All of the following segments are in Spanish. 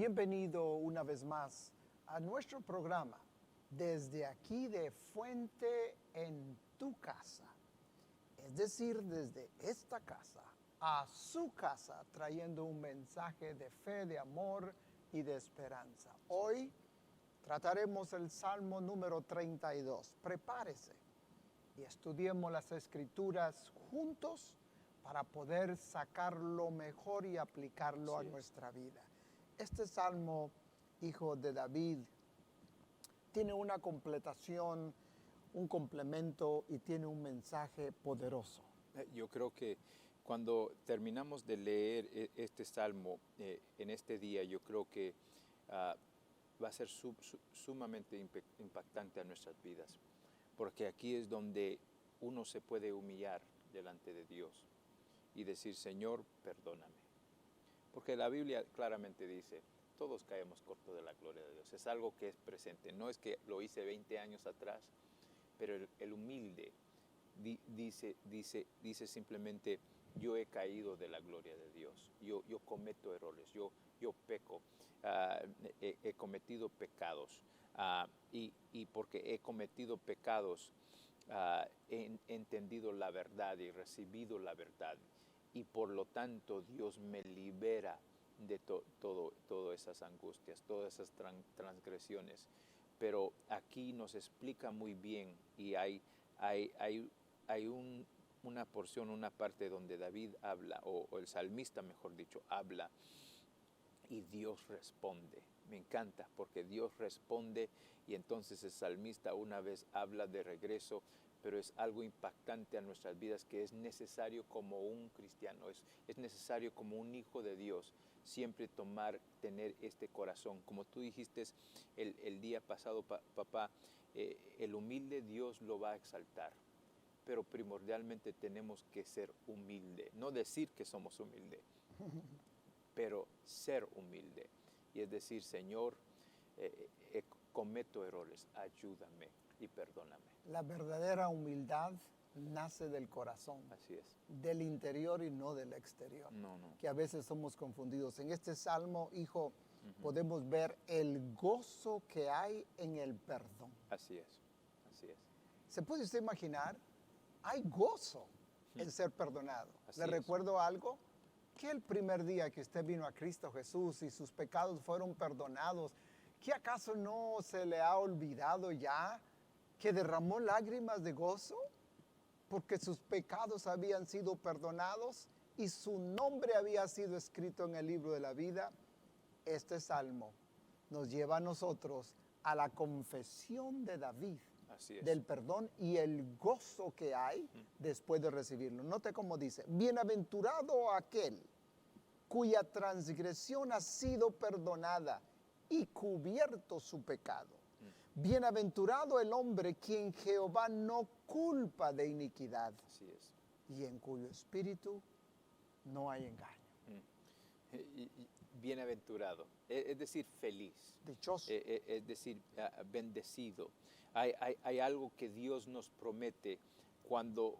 Bienvenido una vez más a nuestro programa, desde aquí de Fuente en tu casa. Es decir, desde esta casa a su casa, trayendo un mensaje de fe, de amor y de esperanza. Hoy trataremos el Salmo número 32. Prepárese y estudiemos las Escrituras juntos para poder sacar lo mejor y aplicarlo a nuestra vida. Este Salmo, hijo de David, tiene una completación, un complemento y tiene un mensaje poderoso. Yo creo que cuando terminamos de leer este Salmo en este día, yo creo que va a ser sumamente impactante a nuestras vidas, porque aquí es donde uno se puede humillar delante de Dios y decir, Señor, perdóname. Porque la Biblia claramente dice, todos caemos cortos de la gloria de Dios. Es algo que es presente. No es que lo hice 20 años atrás, pero el humilde dice simplemente, yo he caído de la gloria de Dios. Yo cometo errores, yo peco, he cometido pecados. Y porque he cometido pecados, he entendido la verdad y recibido la verdad. Y por lo tanto Dios me libera de todas esas angustias, todas esas transgresiones. Pero aquí nos explica muy bien y hay una porción, una parte donde David habla, o el salmista mejor dicho, habla y Dios responde. Me encanta porque Dios responde y entonces el salmista una vez habla de regreso, pero es algo impactante a nuestras vidas que es necesario como un cristiano, es necesario como un hijo de Dios siempre tener este corazón. Como tú dijiste el día pasado, papá, el humilde Dios lo va a exaltar, pero primordialmente tenemos que ser humilde, no decir que somos humildes, pero ser humilde. Y es decir, Señor, cometo errores, ayúdame y perdóname. La verdadera humildad nace del corazón, Así es. del interior y no del exterior, No. que a veces somos confundidos. En este Salmo, hijo, podemos ver el gozo que hay en el perdón. Así es. ¿Se puede usted imaginar? Hay gozo en ser perdonado. Así ¿Le es. recuerdo algo? Que el primer día que usted vino a Cristo Jesús y sus pecados fueron perdonados, ¿qué acaso no se le ha olvidado ya que derramó lágrimas de gozo? Porque sus pecados habían sido perdonados y su nombre había sido escrito en el libro de la vida. Este salmo nos lleva a nosotros a la confesión de David del perdón y el gozo que hay después de recibirlo. Note cómo dice, bienaventurado aquel cuya transgresión ha sido perdonada y cubierto su pecado. Bienaventurado el hombre quien Jehová no culpa de iniquidad. Así es. Y en cuyo espíritu no hay engaño. Bienaventurado, es decir, feliz. Dichoso. Es decir, bendecido. Hay algo que Dios nos promete cuando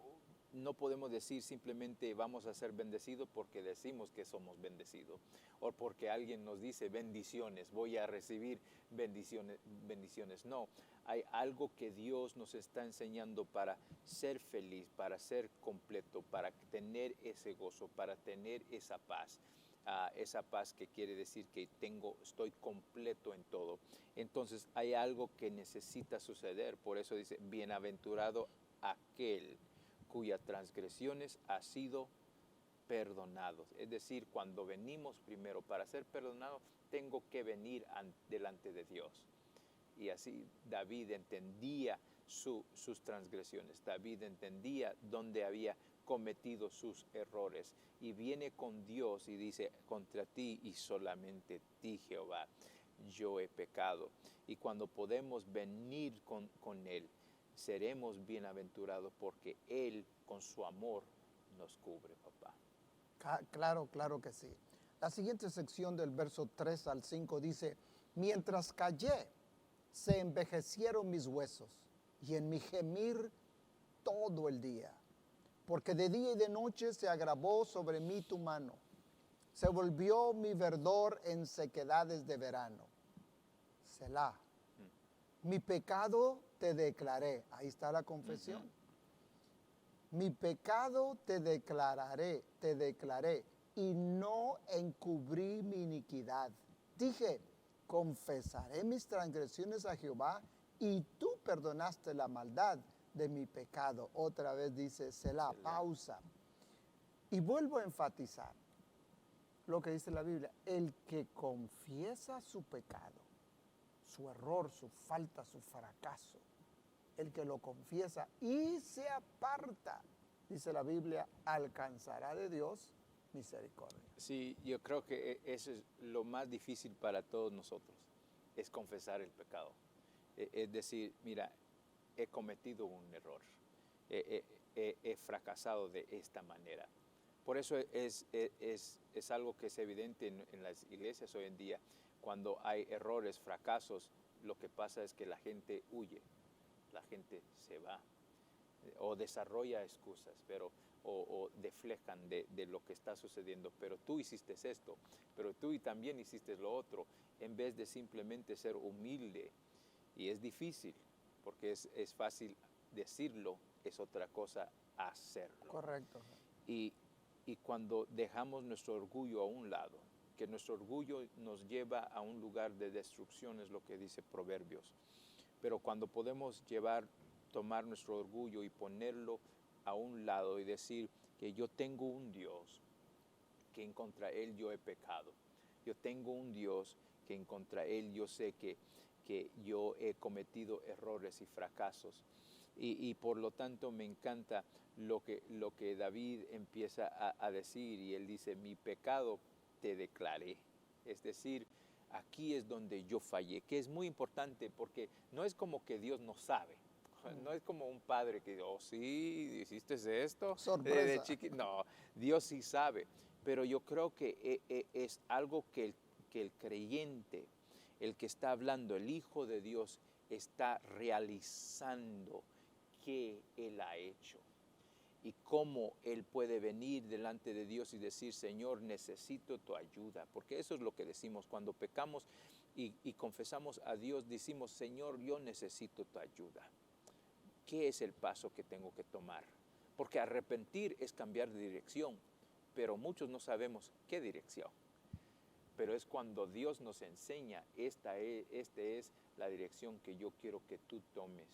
no podemos decir simplemente vamos a ser bendecidos porque decimos que somos bendecidos o porque alguien nos dice bendiciones, voy a recibir bendiciones. No, hay algo que Dios nos está enseñando para ser feliz, para ser completo, para tener ese gozo, para tener esa paz. Esa paz que quiere decir que estoy completo en todo. Entonces hay algo que necesita suceder, por eso dice, bienaventurado aquel cuyas transgresiones ha sido perdonados. Es decir, cuando venimos primero para ser perdonados, tengo que venir delante de Dios. Y así David entendía sus transgresiones. David entendía dónde había cometido sus errores. Y viene con Dios y dice, contra ti y solamente ti, Jehová, yo he pecado. Y cuando podemos venir con Él, seremos bienaventurados porque Él con su amor nos cubre, papá. Claro que sí. La siguiente sección del verso 3 al 5 dice, mientras callé, se envejecieron mis huesos y en mi gemir todo el día, porque de día y de noche se agravó sobre mí tu mano. Se volvió mi verdor en sequedades de verano. Selah. Mi pecado te declaré. Ahí está la confesión. Mi pecado te declaré, y no encubrí mi iniquidad. Dije, confesaré mis transgresiones a Jehová, y tú perdonaste la maldad de mi pecado. Otra vez dice, Selah, pausa. Y vuelvo a enfatizar lo que dice la Biblia. El que confiesa su pecado, su error, su falta, su fracaso, el que lo confiesa y se aparta, dice la Biblia, alcanzará de Dios misericordia. Sí, yo creo que eso es lo más difícil para todos nosotros, es confesar el pecado. Es decir, mira, he cometido un error, he fracasado de esta manera. Por eso es algo que es evidente en las iglesias hoy en día. Cuando hay errores, fracasos, lo que pasa es que la gente huye, la gente se va o desarrolla excusas, o deflejan de lo que está sucediendo. Pero tú hiciste esto, pero tú también hiciste lo otro, en vez de simplemente ser humilde. Y es difícil, porque es fácil decirlo, es otra cosa hacerlo. Correcto. Y cuando dejamos nuestro orgullo a un lado, que nuestro orgullo nos lleva a un lugar de destrucción, es lo que dice Proverbios. Pero cuando podemos tomar nuestro orgullo y ponerlo a un lado y decir que yo tengo un Dios, que en contra Él yo he pecado. Yo tengo un Dios que en contra Él yo sé que yo he cometido errores y fracasos. Y por lo tanto me encanta lo que David empieza a decir, y él dice, mi pecado te declaré. Es decir, aquí es donde yo fallé, que es muy importante, porque no es como que Dios no sabe. No es como un padre que, oh sí, hiciste esto. Sorpresa. No, Dios sí sabe. Pero yo creo que es algo que el creyente, el que está hablando, el Hijo de Dios, está realizando qué Él ha hecho. Y cómo Él puede venir delante de Dios y decir, Señor, necesito tu ayuda. Porque eso es lo que decimos cuando pecamos y confesamos a Dios, decimos, Señor, yo necesito tu ayuda. ¿Qué es el paso que tengo que tomar? Porque arrepentir es cambiar de dirección, pero muchos no sabemos qué dirección. Pero es cuando Dios nos enseña, esta es la dirección que yo quiero que tú tomes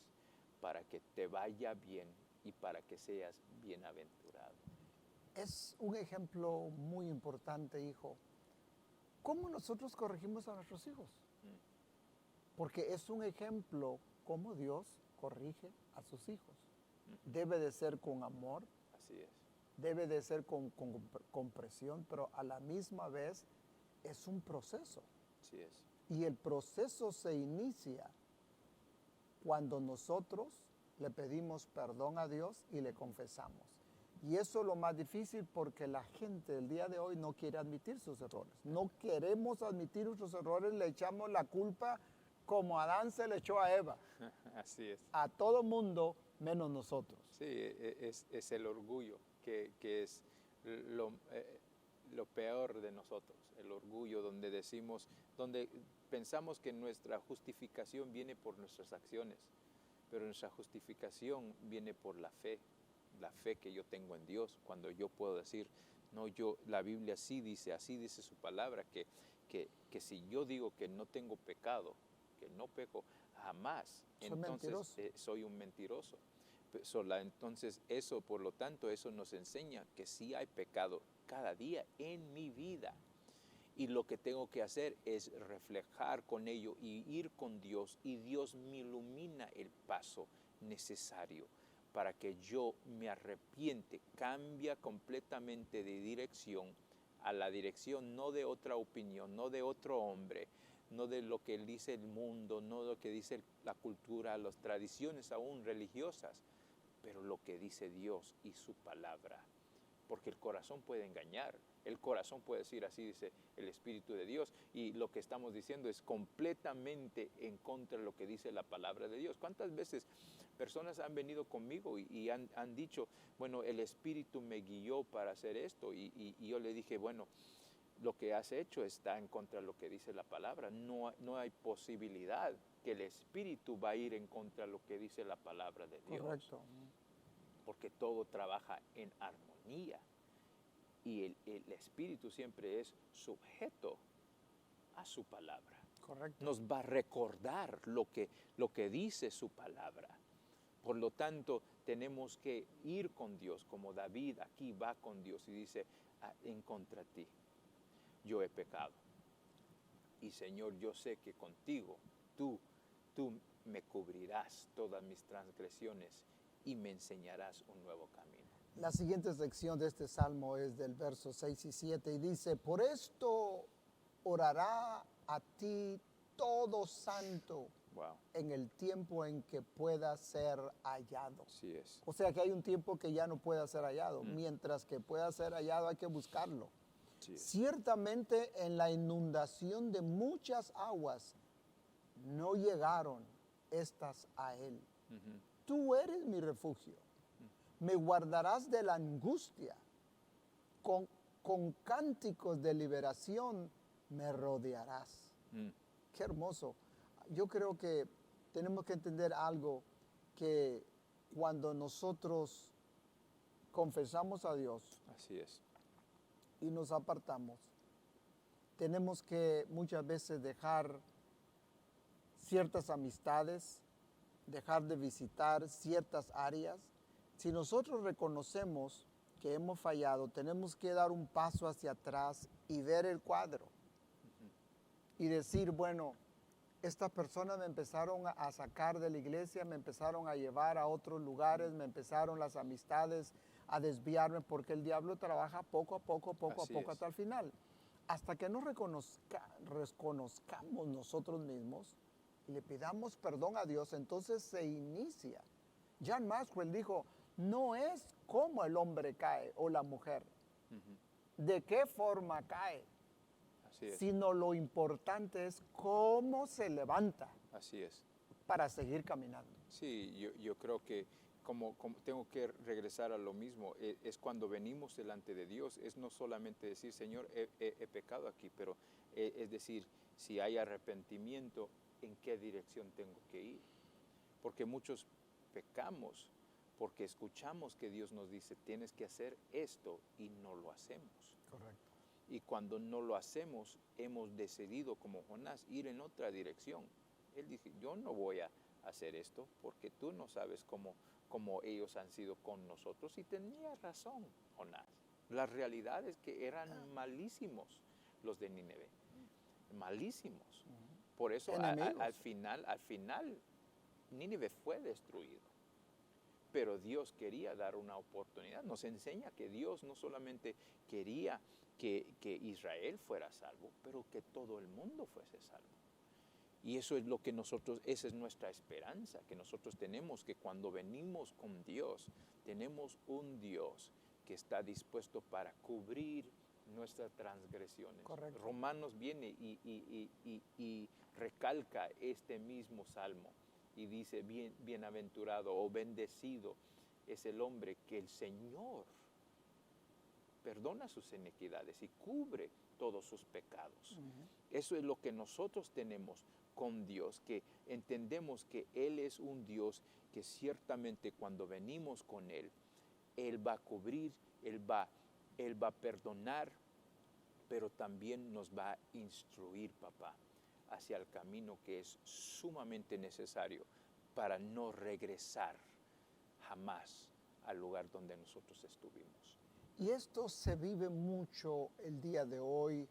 para que te vaya bien y para que seas bienaventurado. Es un ejemplo muy importante, hijo. ¿Cómo nosotros corregimos a nuestros hijos? Porque es un ejemplo cómo Dios corrige a sus hijos. Debe de ser con amor. Así es. Debe de ser con comprensión, pero a la misma vez es un proceso. Así es. Y el proceso se inicia cuando nosotros le pedimos perdón a Dios y le confesamos. Y eso es lo más difícil, porque la gente del día de hoy no quiere admitir sus errores. No queremos admitir nuestros errores, le echamos la culpa como Adán se le echó a Eva. Así es. A todo mundo menos nosotros. Sí, es el orgullo que es lo peor de nosotros. El orgullo donde pensamos que nuestra justificación viene por nuestras acciones, pero nuestra justificación viene por la fe que yo tengo en Dios. Cuando yo puedo decir, no, la Biblia sí dice, así dice su palabra, que si yo digo que no tengo pecado, que no peco jamás, entonces soy un mentiroso. Entonces eso, por lo tanto, eso nos enseña que sí hay pecado cada día en mi vida. Y lo que tengo que hacer es reflejar con ello y ir con Dios, y Dios me ilumina el paso necesario para que yo me arrepiente, cambia completamente de dirección a la dirección no de otra opinión, no de otro hombre, no de lo que dice el mundo, no de lo que dice la cultura, las tradiciones aún religiosas, pero lo que dice Dios y su palabra. Porque el corazón puede engañar, el corazón puede decir, así dice el Espíritu de Dios, y lo que estamos diciendo es completamente en contra de lo que dice la palabra de Dios. ¿Cuántas veces personas han venido conmigo y han dicho, bueno, el Espíritu me guió para hacer esto? Y yo le dije, bueno, lo que has hecho está en contra de lo que dice la palabra. No hay posibilidad que el espíritu va a ir en contra de lo que dice la palabra de Dios. Correcto. Porque todo trabaja en armonía. Y el espíritu siempre es sujeto a su palabra. Correcto. Nos va a recordar lo que dice su palabra. Por lo tanto, tenemos que ir con Dios, como David aquí va con Dios y dice, en contra de ti, yo he pecado. Y Señor, yo sé que contigo, tú me cubrirás todas mis transgresiones y me enseñarás un nuevo camino. La siguiente sección de este salmo es del verso 6 y 7 y dice, por esto orará a ti todo santo Wow, en el tiempo en que pueda ser hallado. así es. O sea que hay un tiempo que ya no pueda ser hallado. Mientras que pueda ser hallado hay que buscarlo. Así es. Ciertamente en la inundación de muchas aguas no llegaron estas a él. Ujú. Tú eres mi refugio. Me guardarás de la angustia. Con cánticos de liberación me rodearás. Mm, Qué hermoso. Yo creo que tenemos que entender algo, que cuando nosotros confesamos a Dios Así es. y nos apartamos, tenemos que muchas veces dejar ciertas amistades, dejar de visitar ciertas áreas. Si nosotros reconocemos que hemos fallado, tenemos que dar un paso hacia atrás y ver el cuadro y decir, bueno, estas personas me empezaron a sacar de la iglesia, me empezaron a llevar a otros lugares, me empezaron las amistades a desviarme, porque el diablo trabaja poco a poco Así es. hasta el final. Hasta que no reconozcamos nosotros mismos y le pidamos perdón a Dios, entonces se inicia. John Maxwell dijo, no es cómo el hombre cae o la mujer, Ujú. de qué forma cae, Así es. sino lo importante es cómo se levanta Así es. para seguir caminando. Sí, yo creo que como tengo que regresar a lo mismo, es cuando venimos delante de Dios, es no solamente decir, Señor, he pecado aquí, pero es decir, si hay arrepentimiento, ¿en qué dirección tengo que ir? Porque muchos pecamos porque escuchamos que Dios nos dice, tienes que hacer esto y no lo hacemos. Correcto. Y cuando no lo hacemos, hemos decidido, como Jonás, ir en otra dirección. Él dice, yo no voy a hacer esto porque tú no sabes cómo ellos han sido con nosotros. Y tenía razón, Jonás. La realidad es que eran malísimos los de Nínive. Malísimos. Por eso Enemigos. al final, Nínive fue destruido. Pero Dios quería dar una oportunidad. Nos enseña que Dios no solamente quería que Israel fuera salvo, pero que todo el mundo fuese salvo. Y eso es lo que esa es nuestra esperanza, que nosotros tenemos, que cuando venimos con Dios, tenemos un Dios que está dispuesto para cubrir nuestras transgresiones. Correcto. Romanos viene y recalca este mismo salmo y dice, bienaventurado o bendecido es el hombre que el Señor perdona sus iniquidades y cubre todos sus pecados. Eso es lo que nosotros tenemos con Dios, que entendemos que Él es un Dios que ciertamente cuando venimos con Él va a cubrir, Él va a perdonar, pero también nos va a instruir, papá, hacia el camino que es sumamente necesario para no regresar jamás al lugar donde nosotros estuvimos. Y esto se vive mucho el día de hoy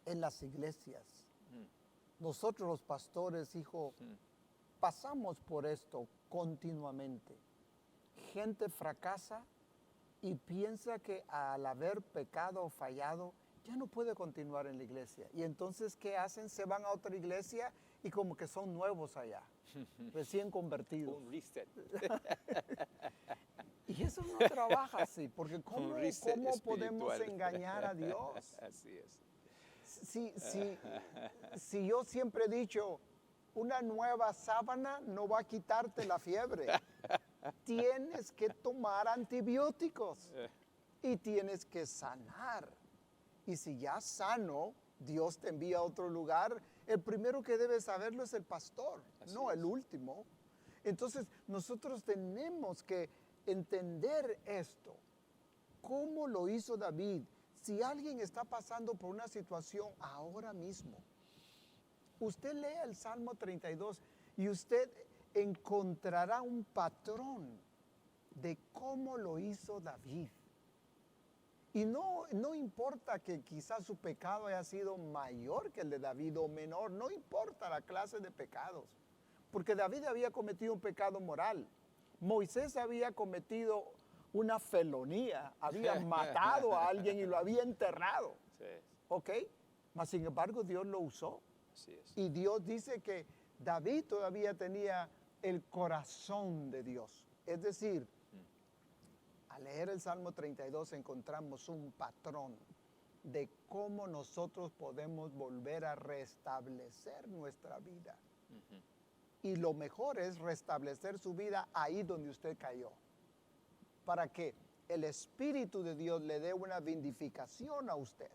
en las iglesias. Nosotros los pastores, hijo, pasamos por esto continuamente. Gente fracasa y piensa que al haber pecado o fallado, ya no puede continuar en la iglesia. Y entonces, ¿qué hacen? Se van a otra iglesia y como que son nuevos allá, recién convertidos. Un reset. Y eso no trabaja así, porque ¿cómo podemos espiritual. engañar a Dios? Así es. Si yo siempre he dicho, una nueva sábana no va a quitarte la fiebre. Tienes que tomar antibióticos y tienes que sanar. Y si ya sano, Dios te envía a otro lugar, el primero que debe saberlo es el pastor, Así no es. el último. Entonces, nosotros tenemos que entender esto. ¿Cómo lo hizo David? Si alguien está pasando por una situación ahora mismo, usted lea el Salmo 32 y usted encontrará un patrón de cómo lo hizo David. Y no importa que quizás su pecado haya sido mayor que el de David o menor, no importa la clase de pecados, porque David había cometido un pecado moral. Moisés había cometido una felonía, había matado a alguien y lo había enterrado, Sí, ¿ok? Mas sin embargo Dios lo usó. así es. Y Dios dice que David todavía tenía el corazón de Dios. Es decir, al leer el Salmo 32 encontramos un patrón de cómo nosotros podemos volver a restablecer nuestra vida. Ujú. Y lo mejor es restablecer su vida ahí donde usted cayó, para que el Espíritu de Dios le dé una vindicación a usted,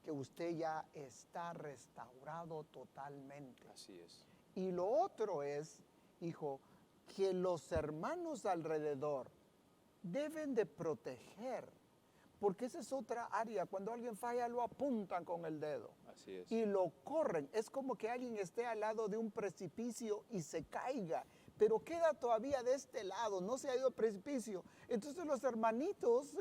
que usted ya está restaurado totalmente. Así es. Y lo otro es, hijo, que los hermanos alrededor deben de proteger, porque esa es otra área. Cuando alguien falla, lo apuntan con el dedo Así es. y lo corren. Es como que alguien esté al lado de un precipicio y se caiga, pero queda todavía de este lado, no se ha ido al precipicio. Entonces los hermanitos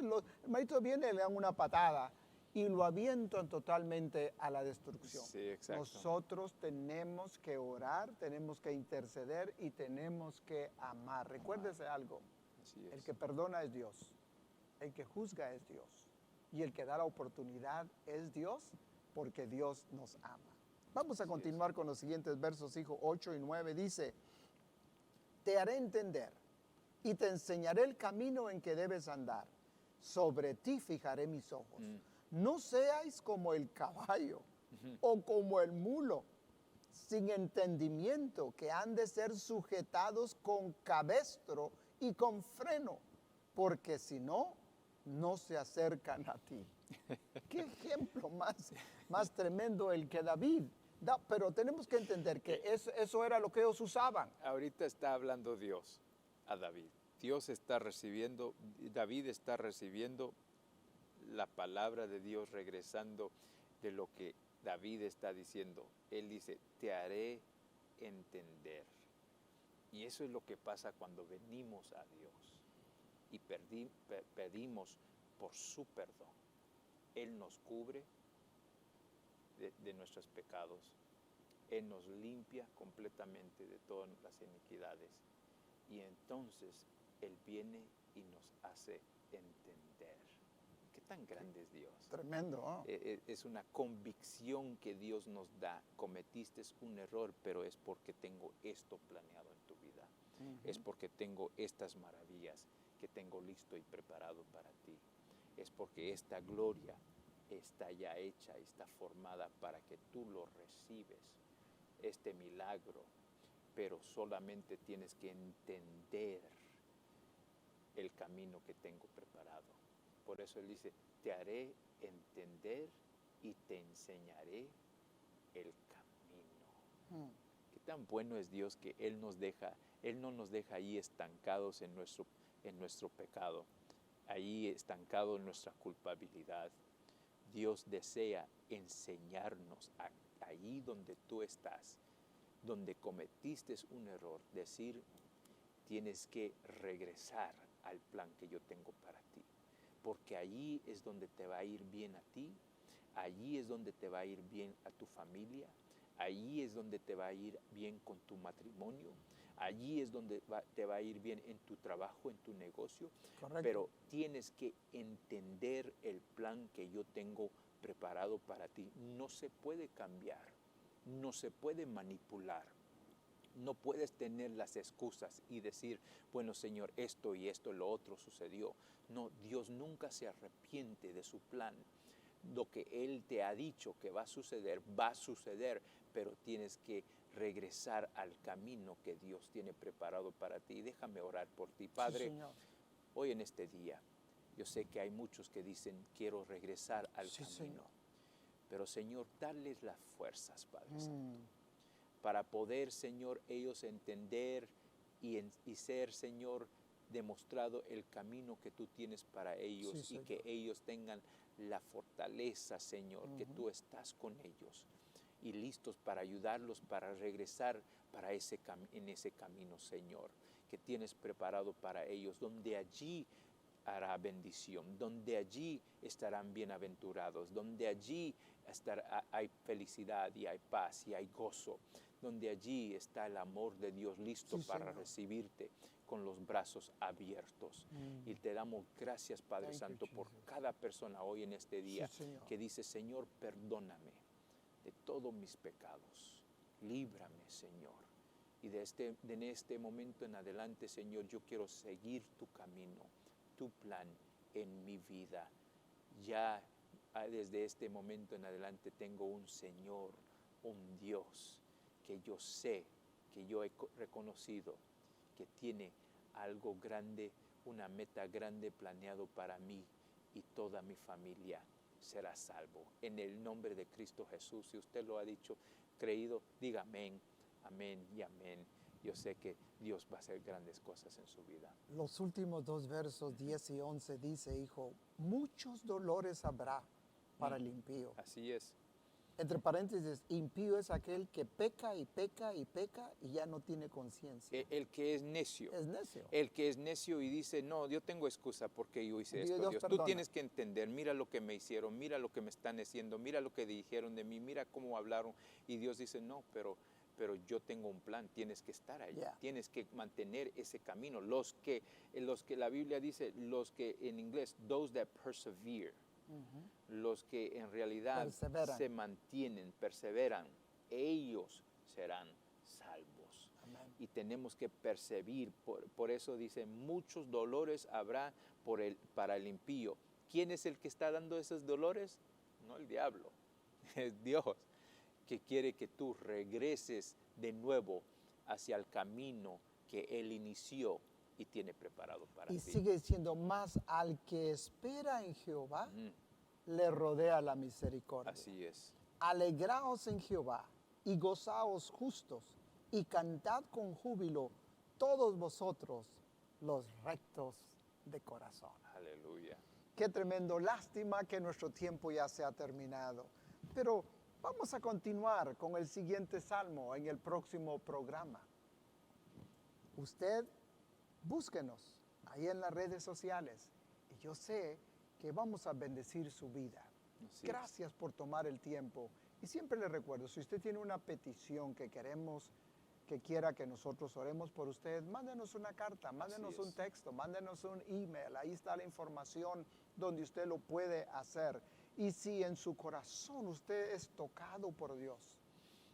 vienen y le dan una patada y lo avientan totalmente a la destrucción. Sí, exacto. Nosotros tenemos que orar, tenemos que interceder y tenemos que amar. Recuérdese algo, Así el es. que perdona es Dios, el que juzga es Dios y el que da la oportunidad es Dios, porque Dios nos ama. Vamos a Así continuar con los siguientes versos, hijo. 8 y 9 dice: te haré entender y te enseñaré el camino en que debes andar. Sobre ti fijaré mis ojos. No seáis como el caballo o como el mulo, sin entendimiento, que han de ser sujetados con cabestro y con freno, porque si no, no se acercan a ti. Qué ejemplo más tremendo el que David da, pero tenemos que entender que eso era lo que ellos usaban. Ahorita está hablando Dios a David. Dios está recibiendo, David está recibiendo la palabra de Dios, regresando de lo que David está diciendo. Él dice, te haré entender. Y eso es lo que pasa cuando venimos a Dios y pedimos por su perdón. Él nos cubre de nuestros pecados. Él nos limpia completamente de todas las iniquidades. Y entonces Él viene y nos hace entender. ¿Qué tan grande es Dios? Tremendo, ¿no? Es una convicción que Dios nos da. Cometiste un error, pero es porque tengo esto planeado en tu vida. Es porque tengo estas maravillas que tengo listo y preparado para ti. Es porque esta gloria está ya hecha, está formada para que tú lo recibes, este milagro, pero solamente tienes que entender el camino que tengo preparado. Por eso Él dice, te haré entender y te enseñaré el camino. Qué tan bueno es Dios que Él no nos deja ahí estancados en nuestro pecado, ahí estancados en nuestra culpabilidad. Dios desea enseñarnos ahí donde tú estás, donde cometiste un error, decir, tienes que regresar al plan que yo tengo para ti, porque allí es donde te va a ir bien a ti, allí es donde te va a ir bien a tu familia, allí es donde te va a ir bien con tu matrimonio, allí es donde te va a ir bien en tu trabajo, en tu negocio. Correcto. Pero tienes que entender el plan que yo tengo preparado para ti. No se puede cambiar, no se puede manipular. No puedes tener las excusas y decir, bueno, Señor, esto y esto, lo otro sucedió. No, Dios nunca se arrepiente de su plan. Lo que Él te ha dicho que va a suceder, pero tienes que regresar al camino que Dios tiene preparado para ti. Déjame orar por ti, Padre. Sí, Señor. Hoy en este día, yo sé que hay muchos que dicen, quiero regresar al Sí, camino. Señor. Pero, Señor, darles las fuerzas, Padre Santo, para poder, Señor, ellos entender y ser, Señor, demostrado el camino que tú tienes para ellos, Sí, y que ellos tengan la fortaleza, Señor, que tú estás con ellos y listos para ayudarlos, para regresar en ese camino, Señor, que tienes preparado para ellos, donde allí hará bendición, donde allí estarán bienaventurados, donde allí hay felicidad y hay paz y hay gozo, donde allí está el amor de Dios listo para recibirte con los brazos abiertos. Y te damos gracias, Padre Santo, por cada persona hoy en este día que dice: Señor, perdóname de todos mis pecados, líbrame, Señor. Y en este momento en adelante, Señor, yo quiero seguir tu camino, tu plan en mi vida. Ya desde este momento en adelante tengo un Señor, un Dios que yo sé, que yo he reconocido, que tiene algo grande, una meta grande planeado para mí, y toda mi familia será salvo. En el nombre de Cristo Jesús, si usted lo ha dicho, creído, diga amén, amén y amén. Yo sé que Dios va a hacer grandes cosas en su vida. Los últimos dos versos, 10 y 11, dice, hijo, muchos dolores habrá para el impío. Así es. Entre paréntesis, impío es aquel que peca y peca y peca y ya no tiene conciencia. El que es necio. Es necio. El que es necio y dice: no, yo tengo excusa porque yo hice esto. Dios, tú tienes que entender, mira lo que me hicieron, mira lo que me están haciendo, mira lo que dijeron de mí, mira cómo hablaron. Y Dios dice: no, pero yo tengo un plan, tienes que estar ahí, tienes que mantener ese camino. Los que la Biblia dice, los que en inglés, those that persevere, los que en realidad se mantienen, perseveran, ellos serán salvos. Amén. Y tenemos que perseverar. Por eso dice: muchos dolores habrá para el impío. ¿Quién es el que está dando esos dolores? No el diablo, es Dios, que quiere que tú regreses de nuevo hacia el camino que Él inició y tiene preparado para ti. Y sigue diciendo: más al que espera en Jehová, le rodea la misericordia. Así es. Alegraos en Jehová y gozaos justos, y cantad con júbilo todos vosotros los rectos de corazón. Aleluya. Qué tremendo, lástima que nuestro tiempo ya se ha terminado. Pero vamos a continuar con el siguiente salmo en el próximo programa. Usted búsquenos ahí en las redes sociales y yo sé que vamos a bendecir su vida. Gracias por tomar el tiempo. Y siempre le recuerdo, si usted tiene una petición que quiera que nosotros oremos por usted, mándenos una carta, mándenos un texto, mándenos un email. Ahí está la información donde usted lo puede hacer. Y si en su corazón usted es tocado por Dios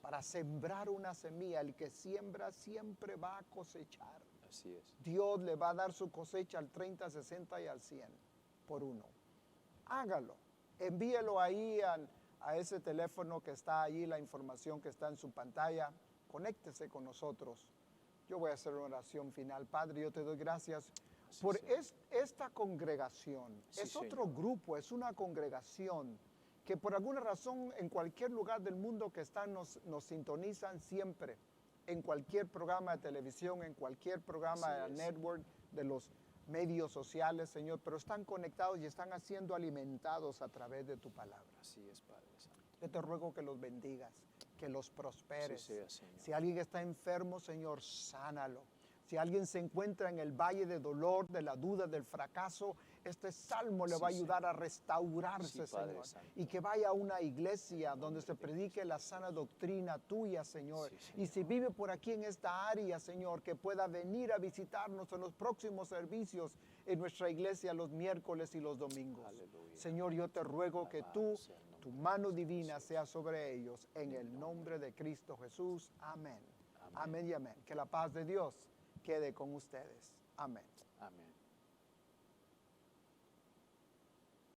para sembrar una semilla, el que siembra siempre va a cosechar. Así es. Dios le va a dar su cosecha al 30, 60 y al 100 por uno. Hágalo. Envíelo ahí a ese teléfono que está ahí, la información que está en su pantalla. Conéctese con nosotros. Yo voy a hacer una oración final. Padre, yo te doy gracias por esta congregación. Es otro grupo, es una congregación que por alguna razón en cualquier lugar del mundo que están nos sintonizan siempre, en cualquier programa de televisión, en cualquier programa de network, de los medios sociales, Señor, pero están conectados y están siendo alimentados a través de tu palabra. Así es, Padre Santo. Yo te ruego que los bendigas, que los prosperes. Así sea, Señor. Si alguien está enfermo, Señor, sánalo. Si alguien se encuentra en el valle de dolor, de la duda, del fracaso, este salmo le va a ayudar a restaurarse, Señor. Y que vaya a una iglesia donde se predique la sana doctrina tuya, Señor. Y si vive por aquí en esta área, Señor, que pueda venir a visitarnos en los próximos servicios en nuestra iglesia los miércoles y los domingos. Aleluya. Señor, yo te ruego que tu mano divina sea sobre ellos. En el nombre de Cristo Jesús. Amén. Amén y amén. Que la paz de Dios quede con ustedes. Amén. Amén.